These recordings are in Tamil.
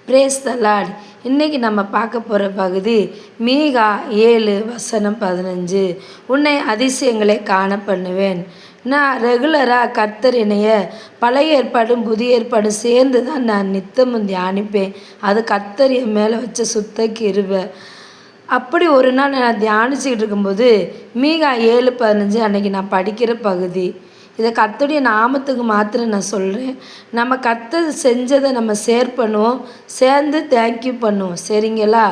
பிரேஸ் த லார்ட். இன்றைக்கி நம்ம பார்க்க போகிற பகுதி மீகா 7:15. உன்னை அதிசயங்களை காண பண்ணுவேன். நான் ரெகுலராக கர்த்தர் என்னைய பழைய ஏற்பாடும் புதிய ஏற்பாடும் சேர்ந்து தான் நான் நித்தமும் தியானிப்பேன். அது கர்த்தர் என் மேலே வச்ச சுத்த கிருபை. அப்படி ஒரு நாள் நான் தியானிச்சுக்கிட்டு இருக்கும்போது மீகா 7:15 அன்றைக்கி நான் படிக்கிற பகுதி. இதை கர்த்தருடைய நாமத்துக்கு மாத்திரம் நான் சொல்கிறேன். நம்ம கர்த்தர் செஞ்சதை நம்ம ஷேர் பண்ணுவோம், சேர்ந்து தேங்க்யூ பண்ணுவோம். சரிங்களா?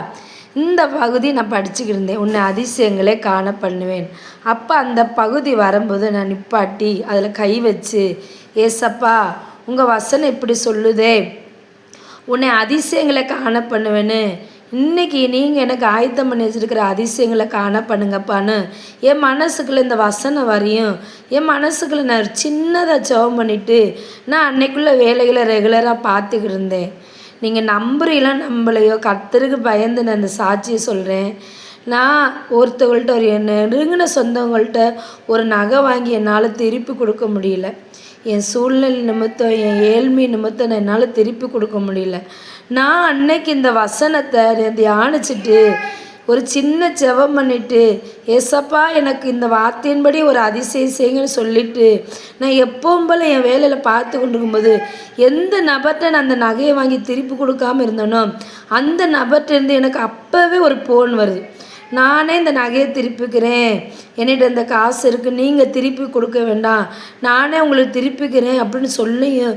இந்த பகுதி நான் படிச்சுக்கிட்டு இருந்தேன். உன்னை அதிசயங்களே காண பண்ணுவேன். அப்போ அந்த பகுதி வரும்போது நான் நிப்பாட்டி அதில் கை வச்சு, ஏசப்பா உங்கள் வசனம் இப்படி சொல்லுதே, உன்னை அதிசயங்களை காண பண்ணுவேன்னு இன்றைக்கி நீங்கள் எனக்கு ஆயத்தம் பண்ணி வச்சுருக்கிற அதிசயங்களை காண பண்ணுங்கப்பான்னு என் மனசுக்குள்ளே இந்த வசனம் வரையும் என் மனசுக்குள்ளே நான் சின்னதாக ஜெபம் பண்ணிவிட்டு நான் அன்னைக்குள்ளே வேலைகளை ரெகுலராக பார்த்துக்கிட்டு இருந்தேன். நீங்கள் நம்புறீங்களோ நம்பலையோ, கர்த்தருக்கு பயந்து நான் இந்த சாட்சியை சொல்கிறேன். நான் ஒருத்தவங்கள்ட்ட ஒரு நெருங்கின சொந்தவங்கள்ட்ட ஒரு நகை வாங்கி என்னால் திருப்பி கொடுக்க முடியல. என் சூழ்நிலை நிமித்தம், என் ஏழ்மை நிமித்தம் என்னால் திருப்பி கொடுக்க முடியல. நான் அன்னைக்கு இந்த வசனத்தை தியானிச்சுட்டு ஒரு சின்ன ஜெபம் பண்ணிவிட்டு, ஏசப்பா எனக்கு இந்த வார்த்தையின்படி ஒரு அதிசயம் செய்யுங்கன்னு சொல்லிவிட்டு நான் எப்பவும் போல் என் வேலையில் பார்த்து கொண்டு இருக்கும்போது எந்த நபர்கிட்ட நான் அந்த நகையை வாங்கி திருப்பி கொடுக்காமல் இருந்தேனோ அந்த நபர்கிட்டருந்து எனக்கு அப்போவே ஒரு ஃபோன் வருது. நானே இந்த நகையை திருப்பிக்கிறேன், என்னிட்ட இந்த காசு இருக்குது, நீங்கள் திருப்பி கொடுக்க வேண்டாம், நானே உங்களுக்கு திருப்பிக்கிறேன் அப்படின்னு சொல்லியும்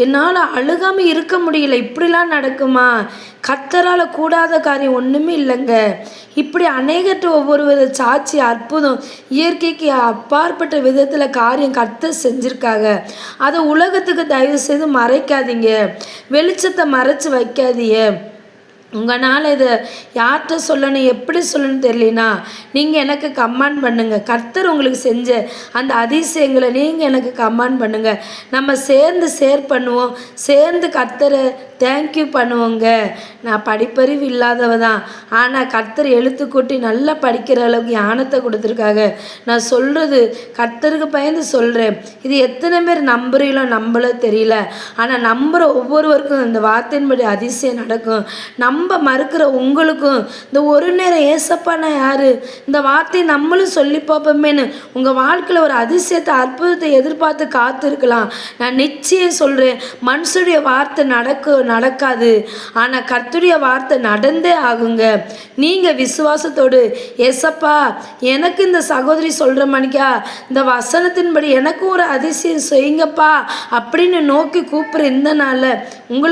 என்னால் அழுகாமல் இருக்க முடியல. இப்படிலாம் நடக்குமா? கர்த்தரால் கூடாத காரியம் ஒன்றுமே இல்லைங்க. இப்படி அநேகற்ற ஒவ்வொரு வித சாட்சி அற்புதம் இயற்கைக்கு அப்பாற்பட்ட விதத்தில் காரியம் கர்த்தர் செஞ்சுருக்காங்க. அதை உலகத்துக்கு தயவு செய்து மறைக்காதீங்க, வெளிச்சத்தை மறைச்சி வைக்காதீங்க. உங்களால் இதை யார்கிட்ட சொல்லணும், எப்படி சொல்லணும்னு தெரியலனா நீங்கள் எனக்கு கமெண்ட் பண்ணுங்கள். கர்த்தர் உங்களுக்கு செஞ்ச அந்த அதிசயங்களை நீங்கள் எனக்கு கமெண்ட் பண்ணுங்கள். நம்ம சேர்ந்து ஷேர் பண்ணுவோம், சேர்ந்து கர்த்தரை தேங்க்யூ பண்ணுவோங்க. நான் படிப்பறிவு இல்லாதவ தான், ஆனால் கர்த்தர் எழுத்து கூட்டி நல்லா படிக்கிற அளவுக்கு ஞானத்தை கொடுத்துருக்காங்க. நான் சொல்கிறது கர்த்தருக்கு பயந்து சொல்கிறேன். இது எத்தனை பேர் நம்புறீங்களோ நம்பளோ தெரியல, ஆனால் நம்புகிற ஒவ்வொருவருக்கும் இந்த வார்த்தையின்படி அதிசயம் நடக்கும். நம்ப மறுக்கிற உங்களுக்கும் இந்த ஒரு நேரம் ஏசப்பா நான் யார், இந்த வார்த்தையை நம்மளும் சொல்லி பார்ப்போமேன்னு உங்கள் வாழ்க்கையில் ஒரு அதிசயத்தை அற்புதத்தை எதிர்பார்த்து காத்திருக்கலாம். நான் நிச்சயம் சொல்கிறேன், மனுஷனுடைய வார்த்தை நடக்காது, ஆனால் கர்த்தருடைய வார்த்தை நடந்தே ஆகுங்க. நீங்கள் விசுவாசத்தோடு ஏசப்பா எனக்கு இந்த சகோதரி சொல்கிற மணிக்கா இந்த வசனத்தின்படி எனக்கு ஒரு அதிசயம் செய்யுங்கப்பா அப்படின்னு நோக்கி கூப்பிட்ற இந்த நாளில் உங்களுக்கு